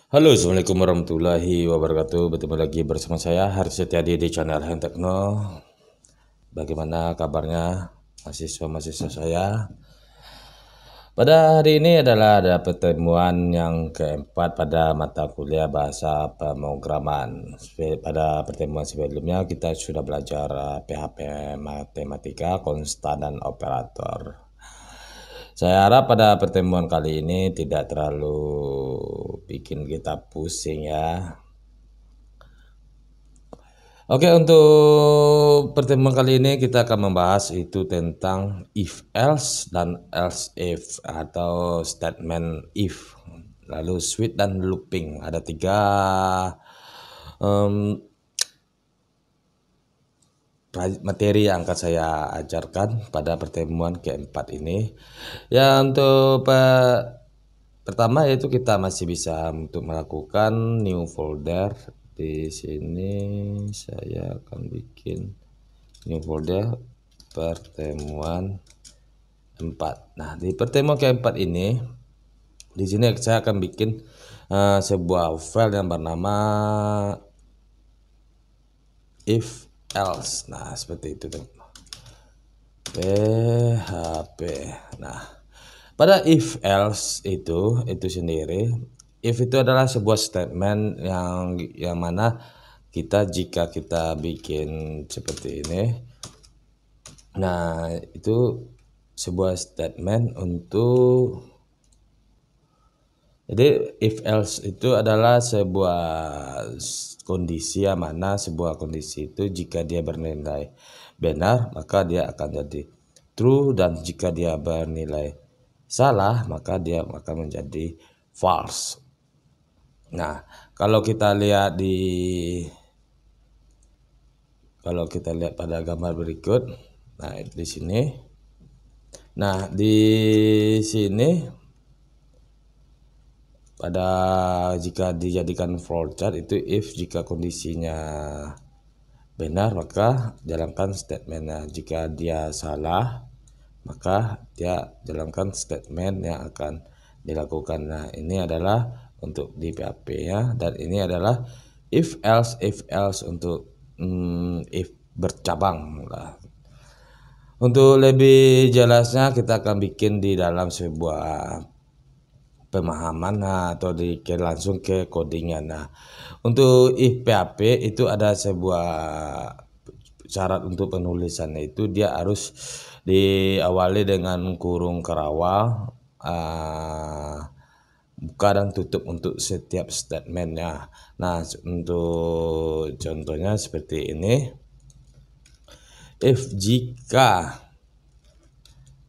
Halo, Assalamualaikum warahmatullahi wabarakatuh. Bertemu lagi bersama saya Haris Setiadi di channel Hand Tekno. Bagaimana kabarnya mahasiswa-mahasiswa saya? Pada hari ini adalah ada pertemuan yang keempat pada mata kuliah bahasa pemrograman. Pada pertemuan sebelumnya kita sudah belajar PHP matematika, konstan dan operator. Saya harap pada pertemuan kali ini tidak terlalu bikin kita pusing ya. Oke, untuk pertemuan kali ini kita akan membahas itu tentang if else dan else if atau statement if, lalu switch dan looping. Ada tiga materi yang akan saya ajarkan pada pertemuan keempat ini. Ya, untuk pertama yaitu kita masih bisa untuk melakukan new folder. Di sini saya akan bikin new folder pertemuan 4. Nah, di pertemuan keempat ini di sini saya akan bikin sebuah file yang bernama if else. Nah, seperti itu PHP. Nah, pada if else itu sendiri, if itu adalah sebuah statement yang mana jika kita bikin seperti ini, nah itu sebuah statement untuk, jadi if else itu adalah sebuah kondisi yang mana sebuah kondisi itu jika dia bernilai benar maka dia akan jadi true, dan jika dia bernilai salah maka dia akan menjadi false. Nah, kalau kita lihat pada gambar berikut, nah di sini. Nah, di sini pada jika dijadikan flowchart itu if jika kondisinya benar maka jalankan statementnya, jika dia salah maka dia jalankan statement yang akan dilakukan. Nah, ini adalah untuk di PHP ya, dan ini adalah if else untuk if bercabang lah. Untuk lebih jelasnya kita akan bikin di dalam sebuah pemahaman atau langsung ke codingnya. Nah, untuk if PHP itu ada sebuah syarat untuk penulisannya, itu dia harus diawali dengan kurung kerawal, buka dan tutup untuk setiap statementnya. Nah, untuk contohnya seperti ini, if jika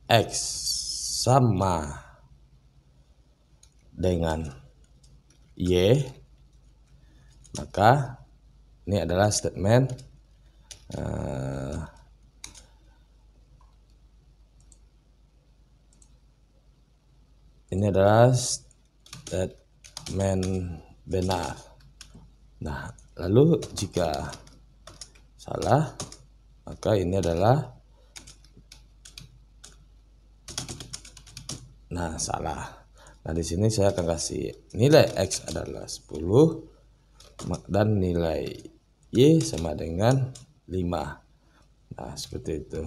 X sama dengan Y, maka ini adalah statement benar. Nah, lalu jika salah maka ini adalah salah. Nah, di sini saya akan kasih nilai X adalah 10 dan nilai Y sama dengan 5. Nah, seperti itu.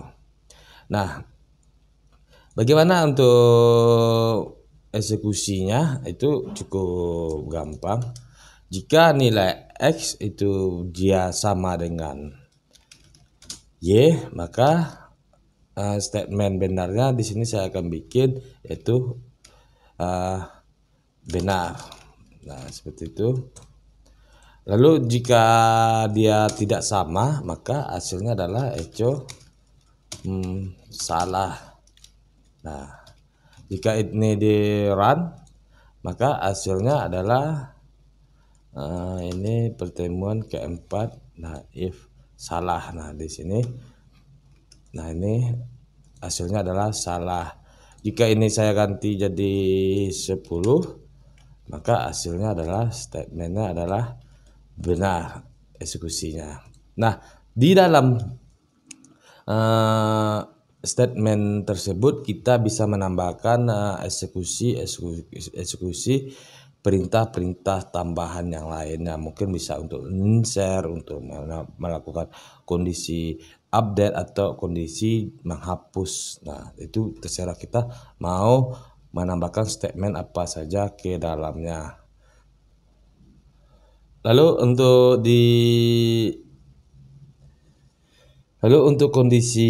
Nah, bagaimana untuk eksekusinya? Itu cukup gampang. Jika nilai X itu dia sama dengan Y, maka statement benarnya di sini saya akan bikin yaitu benar. Nah, seperti itu. Lalu jika dia tidak sama maka hasilnya adalah echo salah. Nah, jika ini di run maka hasilnya adalah ini pertemuan keempat. Nah, if salah. Nah, di sini, nah ini hasilnya adalah salah. Jika ini saya ganti jadi 10 maka hasilnya adalah statementnya adalah benar eksekusinya. Nah, di dalam statement tersebut kita bisa menambahkan eksekusi perintah-perintah tambahan yang lainnya, mungkin bisa untuk share, untuk melakukan kondisi update atau kondisi menghapus. Nah, itu terserah kita mau menambahkan statement apa saja ke dalamnya. Lalu untuk kondisi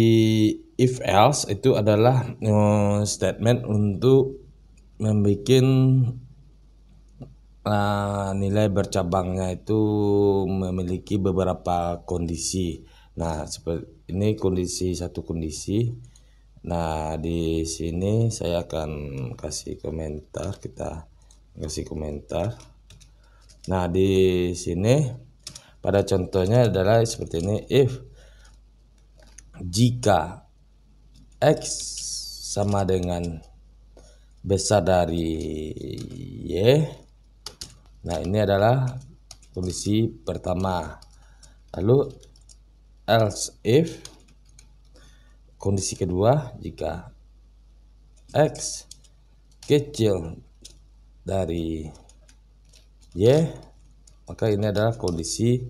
if else itu adalah statement untuk membuat nilai bercabangnya itu memiliki beberapa kondisi. Nah, seperti ini satu kondisi. Nah, di sini saya akan kasih komentar, kita kasih komentar. Nah, di sini pada contohnya adalah seperti ini, if jika X sama dengan besar dari Y. Nah, ini adalah kondisi pertama. Lalu else if kondisi kedua, jika X kecil dari Y, maka ini adalah kondisi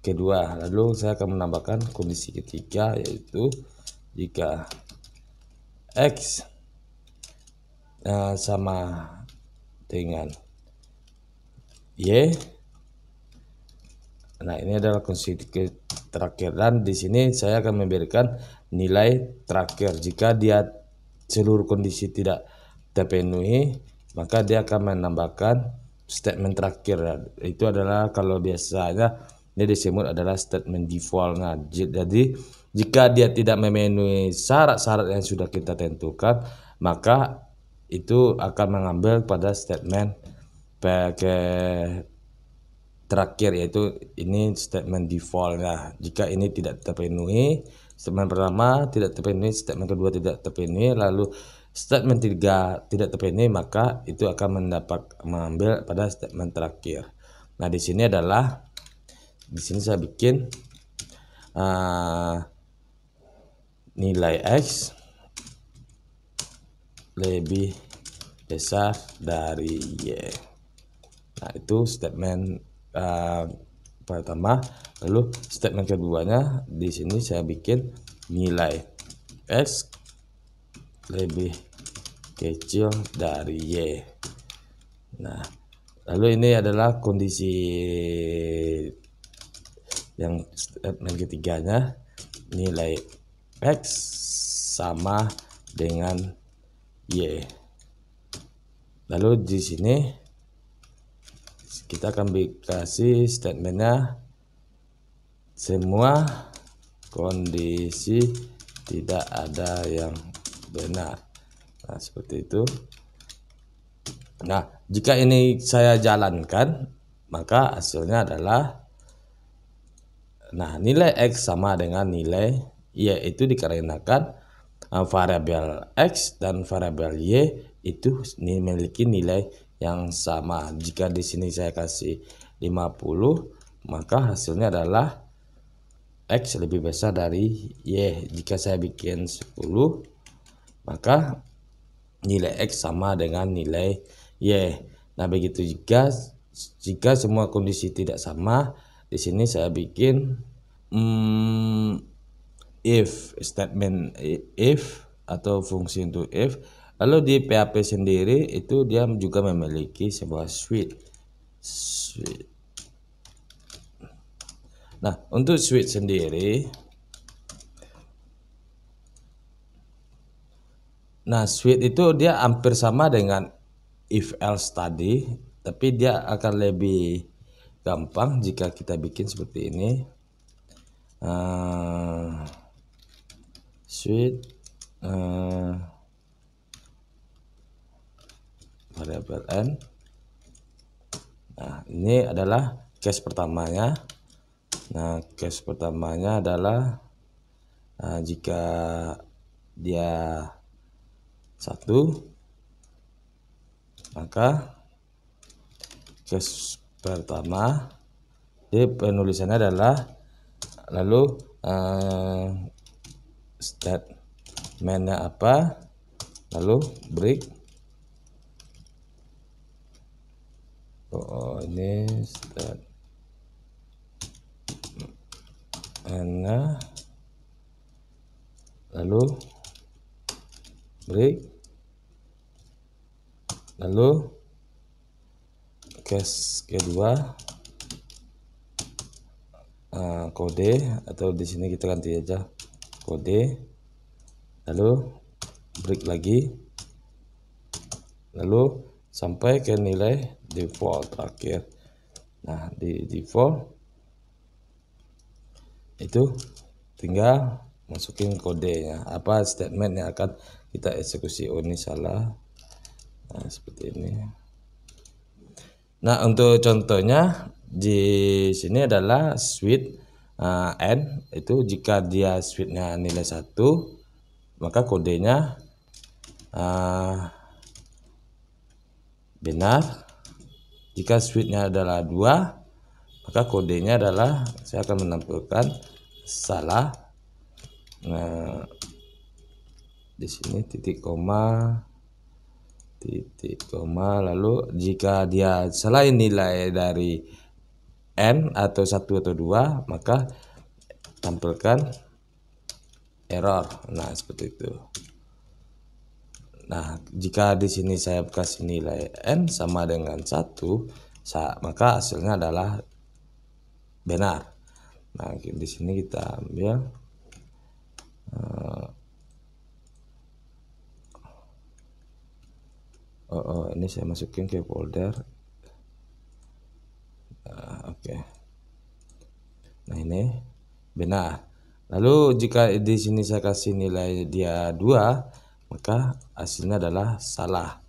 kedua. Lalu saya akan menambahkan kondisi ketiga, yaitu jika X sama dengan Y. Nah, ini adalah kondisi terakhir, dan di sini saya akan memberikan nilai terakhir. Jika dia seluruh kondisi tidak terpenuhi, maka dia akan menambahkan statement terakhir. Itu adalah kalau biasanya ini disebut adalah statement default. Nah, jadi jika dia tidak memenuhi syarat-syarat yang sudah kita tentukan, maka itu akan mengambil pada statement terakhir, yaitu ini statement default. Nah, jika ini tidak terpenuhi, statement pertama tidak terpenuhi, statement kedua tidak terpenuhi, lalu statement tiga tidak terpenuhi, maka itu akan mengambil pada statement terakhir. Nah, di sini saya bikin nilai X lebih besar dari Y. Nah, itu statement pertama. Lalu statement keduanya di sini saya bikin nilai X lebih kecil dari Y. Nah, lalu ini adalah kondisi yang statement ketiganya, nilai X sama dengan Y. Lalu di sini kita akan kasih statementnya semua kondisi tidak ada yang benar. Nah, seperti itu. Nah, jika ini saya jalankan, maka hasilnya adalah nilai X sama dengan nilai Y, itu dikarenakan variabel X dan variabel Y itu memiliki nilai yang sama. Jika di sini saya kasih 50, maka hasilnya adalah X lebih besar dari Y. Jika saya bikin 10, maka nilai X sama dengan nilai Y. Nah, begitu jika semua kondisi tidak sama, di sini saya bikin if statement, if atau fungsi untuk if. Lalu di PHP sendiri itu dia juga memiliki sebuah switch. Nah, untuk switch sendiri, switch itu dia hampir sama dengan if else tadi, tapi dia akan lebih gampang jika kita bikin seperti ini. Switch variabel n. Nah, ini adalah case pertamanya. Nah, case pertamanya adalah jika dia 1, maka case pertama di penulisannya adalah lalu statementnya apa, lalu break ini start mana, lalu break, lalu case kedua kode, atau di sini kita ganti aja kode, lalu break lagi, lalu sampai ke nilai default terakhir. Nah, di default itu tinggal masukin kodenya, apa statement yang akan kita eksekusi. Oh, ini salah. Nah, seperti ini. Nah, untuk contohnya di sini adalah switch n, itu jika dia switchnya nilai 1, maka kodenya benar. Jika switchnya adalah 2, maka kodenya adalah, saya akan menampilkan salah. Nah, di sini titik koma, lalu jika dia selain nilai dari n atau 1 atau 2, maka tampilkan error. Nah, seperti itu. Nah, jika di sini saya kasih nilai n sama dengan 1, maka hasilnya adalah benar. Nah, di sini kita ambil ini saya masukin ke folder. Oke. Nah, ini benar. Lalu jika di sini saya kasih nilai dia 2, maka hasilnya adalah salah.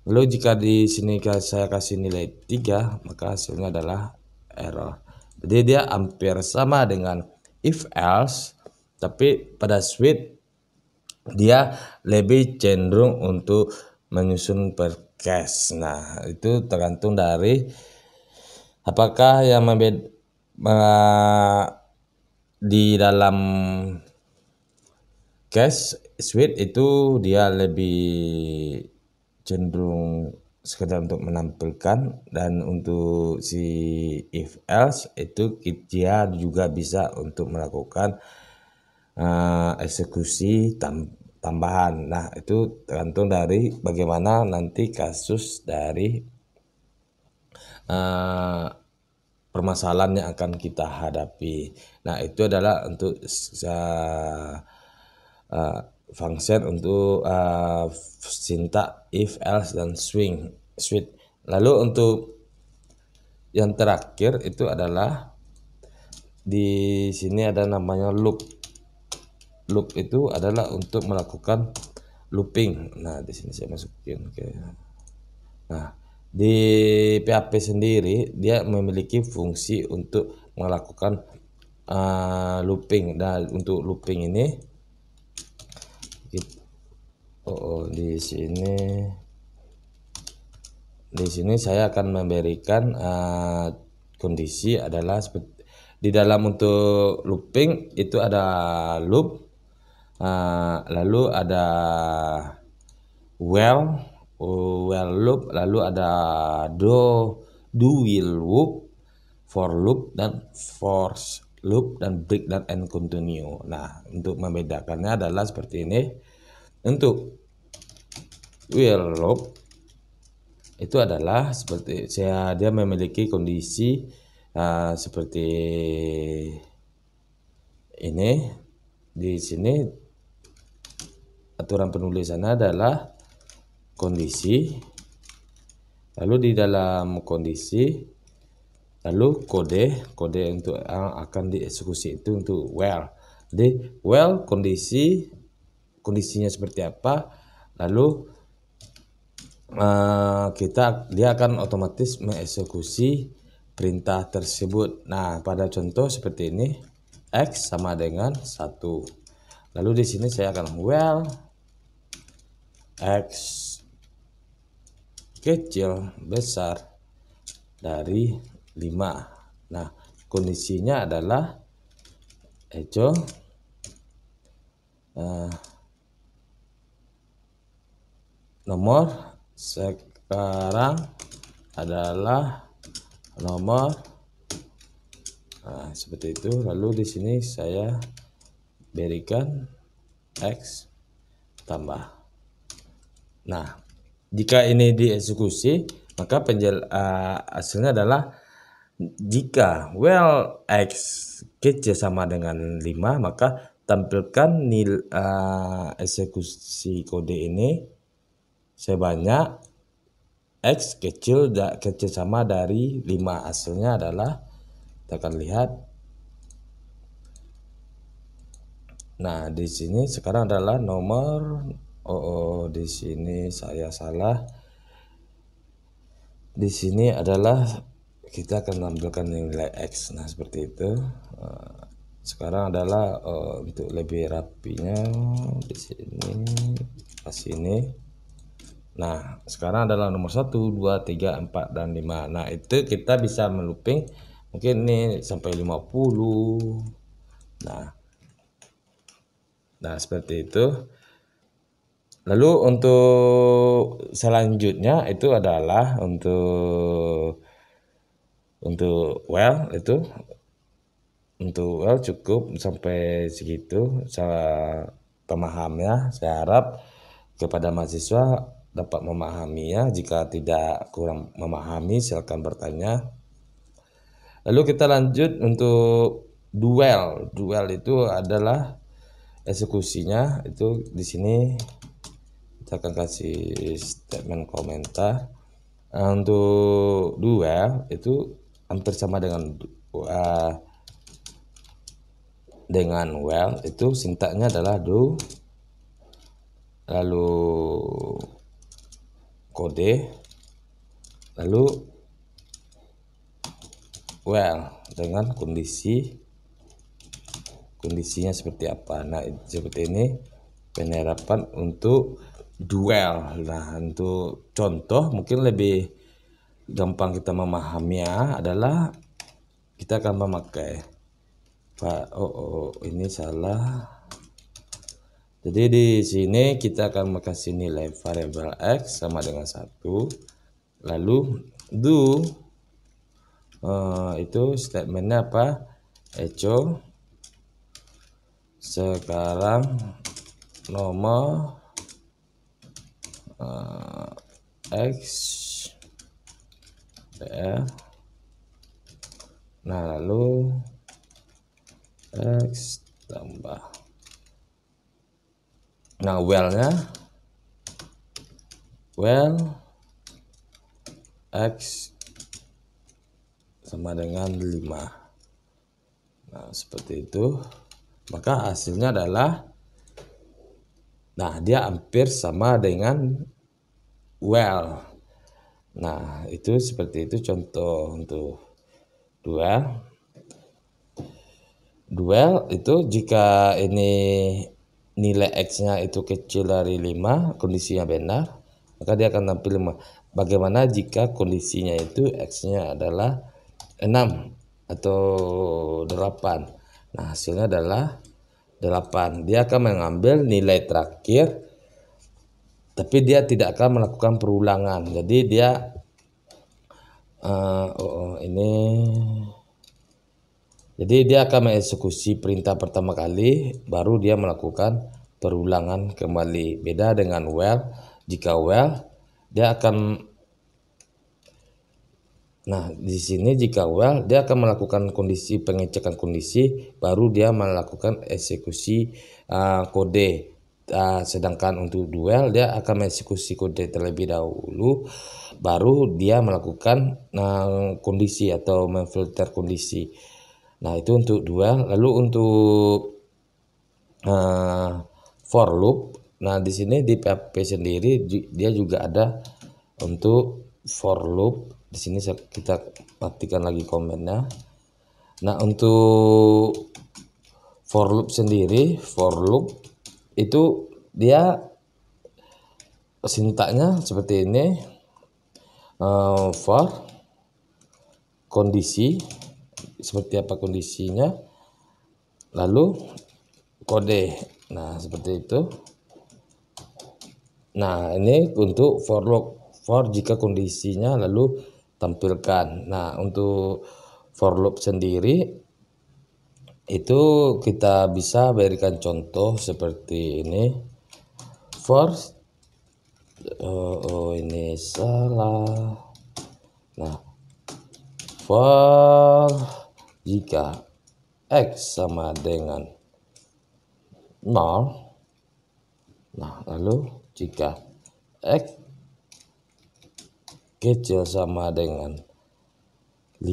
Lalu jika di sini saya kasih nilai 3, maka hasilnya adalah error. Jadi dia hampir sama dengan if else, tapi pada switch dia lebih cenderung untuk menyusun per case. Nah, itu tergantung dari apakah yang di dalam case switch itu dia lebih cenderung sekedar untuk menampilkan, dan untuk si if else itu dia juga bisa untuk melakukan eksekusi tambahan. Nah, itu tergantung dari bagaimana nanti kasus dari permasalahan yang akan kita hadapi. Nah, itu adalah untuk function untuk sintak if else dan switch. Lalu untuk yang terakhir itu adalah di sini ada namanya loop. Loop itu adalah untuk melakukan looping. Nah, di sini saya masukin. Oke. Nah, di PHP sendiri dia memiliki fungsi untuk melakukan looping. Dan untuk looping ini di sini saya akan memberikan kondisi adalah seperti di dalam untuk looping itu ada loop, lalu ada while loop, lalu ada do while loop, for loop, dan force loop, dan break, dan end continue. Nah, untuk membedakannya adalah seperti ini. Untuk while loop itu adalah seperti dia memiliki kondisi seperti ini. Di sini aturan penulisannya adalah kondisi, lalu di dalam kondisi, lalu kode untuk akan dieksekusi itu untuk while. Jadi while kondisinya seperti apa, lalu dia akan otomatis mengeksekusi perintah tersebut. Nah, pada contoh seperti ini, X sama dengan 1. Lalu di sini saya akan while X kecil besar dari 5. Nah, kondisinya adalah Ejo nomor sekarang adalah nomor. Nah, seperti itu. Lalu di sini saya berikan X tambah. Nah, jika ini dieksekusi, maka hasilnya adalah jika well X kecil sama dengan 5, maka tampilkan nilai eksekusi kode ini sebanyak X kecil sama dari 5. Hasilnya adalah, kita akan lihat. Nah, di sini sekarang adalah nomor di sini saya salah. Di sini adalah kita akan menampilkan nilai X. Nah, seperti itu. Sekarang adalah untuk lebih rapinya di sini pas ini. Nah, sekarang adalah nomor 1, 2, 3, 4 dan 5. Nah, itu kita bisa melooping mungkin ini sampai 50. Nah, seperti itu. Lalu untuk selanjutnya itu adalah untuk well itu. Untuk well cukup sampai segitu saya pemahamnya. Saya harap kepada mahasiswa dapat memahaminya. Jika tidak kurang memahami silakan bertanya. Lalu kita lanjut untuk duel. Duel itu adalah eksekusinya itu di sini kita akan kasih statement komentar. Untuk duel itu hampir sama dengan well, itu sintaknya adalah do, lalu kode, lalu well dengan kondisinya seperti apa. Nah, seperti ini penerapan untuk duel. Nah, untuk contoh mungkin lebih gampang kita memahaminya adalah kita akan memakai ini salah. Jadi di sini kita akan kasih nilai variabel X sama dengan 1. Lalu do itu statementnya apa? Echo sekarang nomor X BR. Nah, lalu X tambah. Nah, well-nya X sama dengan 5. Nah, seperti itu. Maka hasilnya adalah, nah, dia hampir sama dengan well. Nah, itu seperti itu contoh untuk duel. Duel itu jika ini nilai X-nya itu kecil dari 5, kondisinya benar, maka dia akan tampil 5. Bagaimana jika kondisinya itu X-nya adalah 6 atau 8? Nah, hasilnya adalah 8. Dia akan mengambil nilai terakhir, tapi dia tidak akan melakukan perulangan. Jadi dia Jadi dia akan mengeksekusi perintah pertama kali, baru dia melakukan perulangan kembali. Beda dengan well. Jika well, dia akan, nah di sini jika well, dia akan melakukan pengecekan kondisi, baru dia melakukan eksekusi kode. Sedangkan untuk duel, dia akan mengeksekusi kode terlebih dahulu, baru dia melakukan kondisi atau memfilter kondisi. Nah, itu untuk duel. Lalu untuk for loop. Nah, di sini di PHP sendiri dia juga ada untuk for loop. Di sini kita matikan lagi komennya. Nah, untuk for loop sendiri, for loop itu dia sintaknya seperti ini. For kondisi seperti apa kondisinya, lalu kode. Nah, seperti itu. Nah, ini untuk for loop, for jika kondisinya, lalu tampilkan. Nah, untuk for loop sendiri itu kita bisa berikan contoh seperti ini. For ini salah. Nah, for jika X sama dengan 0, nah lalu jika X kecil sama dengan 5,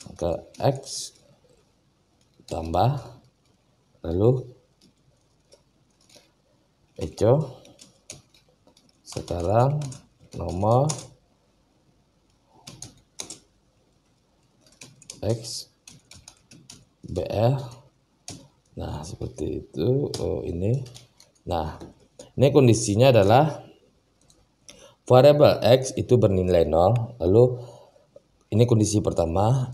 maka X tambah lalu echo. Sekarang nomor X BR. Nah, seperti itu. Ini. Nah, ini kondisinya adalah variabel X itu bernilai 0. Lalu ini kondisi pertama.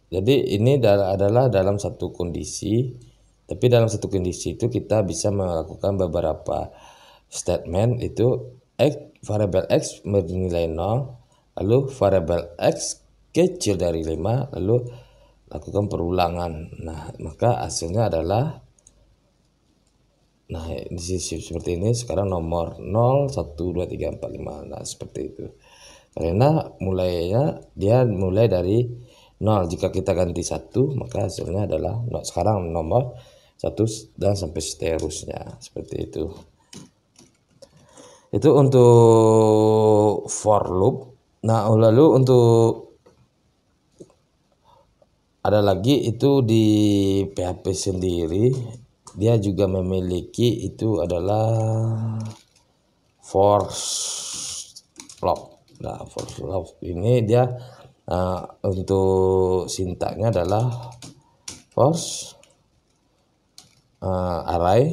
Jadi ini adalah dalam satu kondisi. Tapi dalam satu kondisi itu kita bisa melakukan beberapa statement. Itu variabel X bernilai 0. Lalu variabel X kecil dari 5. Lalu lakukan perulangan. Nah, maka hasilnya adalah, nah di sisi seperti ini. Sekarang nomor 0, 1, 2, 3, 4, 5. Nah, seperti itu. Karena dia mulai dari 0. Jika kita ganti 1, maka hasilnya adalah 0. Sekarang nomor 1 dan sampai seterusnya. Seperti itu. Itu untuk for loop. Nah, lalu untuk ada lagi itu di PHP sendiri, dia juga memiliki itu adalah for loop. Nah, for loop ini dia untuk sintaknya adalah for array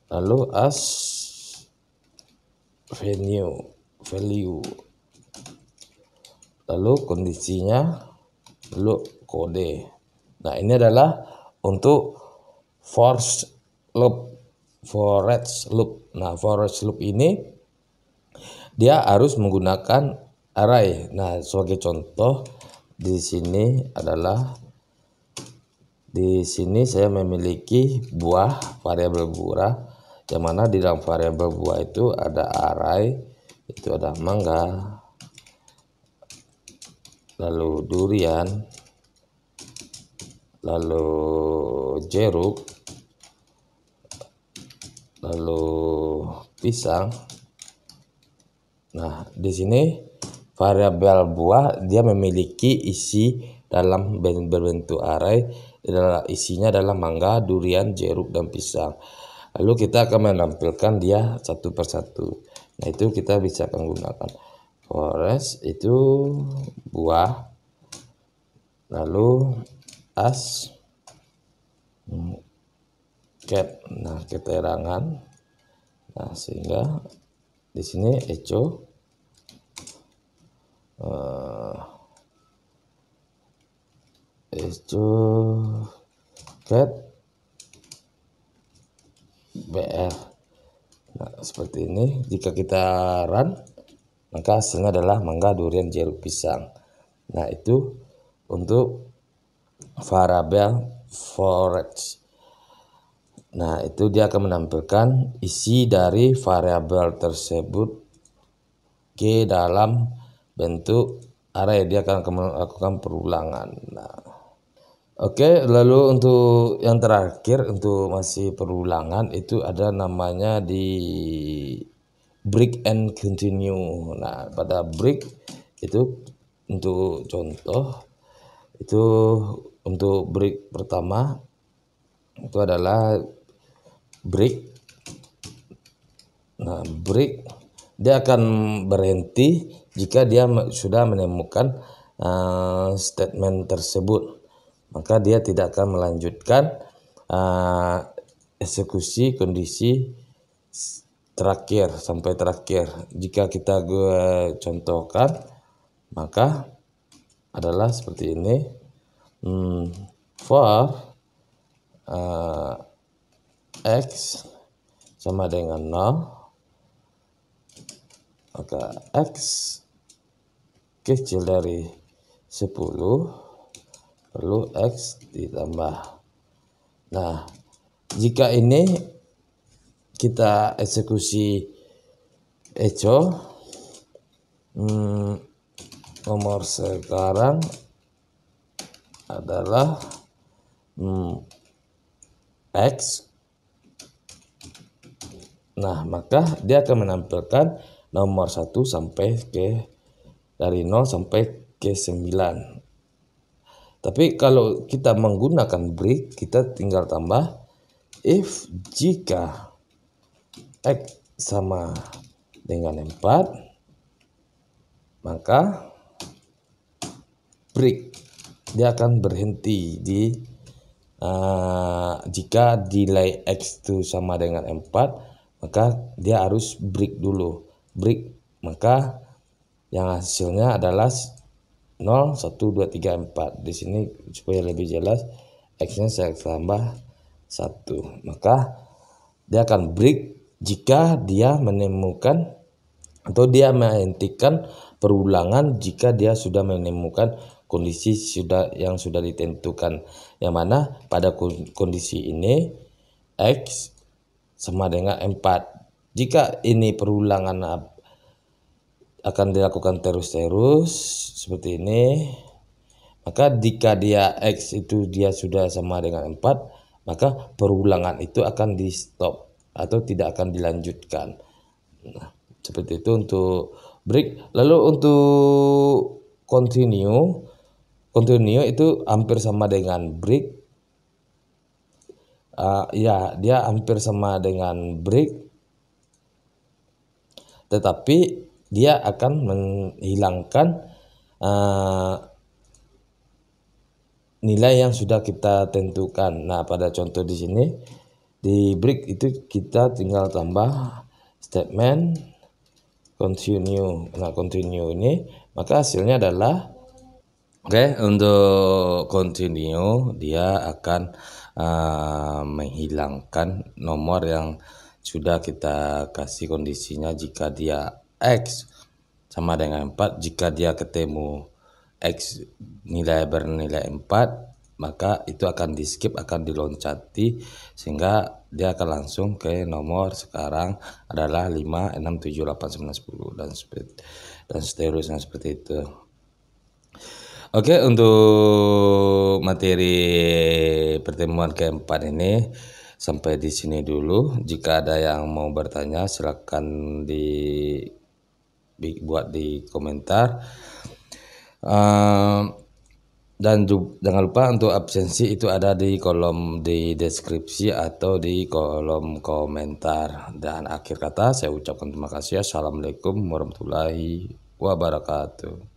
lalu as value lalu kondisinya lalu kode. Nah, ini adalah untuk for each loop. Nah, for each loop ini dia harus menggunakan array. Nah, sebagai contoh di sini adalah saya memiliki variabel buah, yang mana di dalam variabel buah itu ada array, itu ada mangga, lalu durian, lalu jeruk, lalu pisang. Nah, di sini variabel buah dia memiliki isi dalam berbentuk array. Isinya adalah mangga, durian, jeruk, dan pisang. Lalu kita akan menampilkan dia satu persatu. Nah, itu kita bisa menggunakan forest itu buah, lalu as cat. Nah, keterangan. Nah, sehingga di sini echo cat BR. Nah, seperti ini. Jika kita run, maka hasilnya adalah mangga, durian, jeruk, pisang. Nah, itu untuk variabel forage. Nah, itu dia akan menampilkan isi dari variabel tersebut ke dalam bentuk array. Dia akan melakukan perulangan. Nah, oke, lalu untuk yang terakhir untuk masih perulangan itu ada namanya di break and continue. Nah, pada break itu untuk contoh itu untuk break pertama itu adalah break. Nah, break dia akan berhenti jika dia sudah menemukan statement tersebut. Maka dia tidak akan melanjutkan eksekusi kondisi terakhir sampai terakhir. Jika kita contohkan, maka adalah seperti ini. For X sama dengan 0, maka X kecil dari 10 perlu X ditambah. Nah, jika ini kita eksekusi echo, nomor sekarang adalah X. Nah, maka dia akan menampilkan nomor 1 sampai ke dari 0 sampai ke 9. Tapi kalau kita menggunakan break, kita tinggal tambah if jika X sama dengan 4, maka break dia akan berhenti di jika nilai X itu sama dengan 4, maka dia harus break dulu. Break, maka yang hasilnya adalah 0, 1, 2, 3, 4. Di sini supaya lebih jelas, X-nya saya tambah 1. Maka dia akan break jika dia menemukan atau dia menghentikan perulangan jika dia sudah menemukan kondisi yang sudah ditentukan. Yang mana pada kondisi ini X sama dengan 4. Jika ini perulangan akan dilakukan terus-terus seperti ini, maka jika dia X itu dia sudah sama dengan 4, maka perulangan itu akan di stop atau tidak akan dilanjutkan. Nah, seperti itu untuk break. Lalu untuk continue itu hampir sama dengan break. Ya, dia hampir sama dengan break, tetapi dia akan menghilangkan nilai yang sudah kita tentukan. Nah, pada contoh di sini di break itu kita tinggal tambah statement continue. Nah, continue ini maka hasilnya adalah untuk continue dia akan menghilangkan nomor yang sudah kita kasih kondisinya. Jika dia X sama dengan 4, jika dia ketemu X bernilai 4, maka itu akan di skip, akan diloncati sehingga dia akan langsung ke nomor sekarang adalah 5, 6, 7, 8, 9, 10 dan seterusnya seperti itu. Oke, untuk materi pertemuan keempat ini sampai di sini dulu. Jika ada yang mau bertanya, silakan dibuat di komentar. Dan jangan lupa untuk absensi itu ada di kolom di deskripsi atau di kolom komentar. Dan akhir kata saya ucapkan terima kasih. Assalamualaikum warahmatullahi wabarakatuh.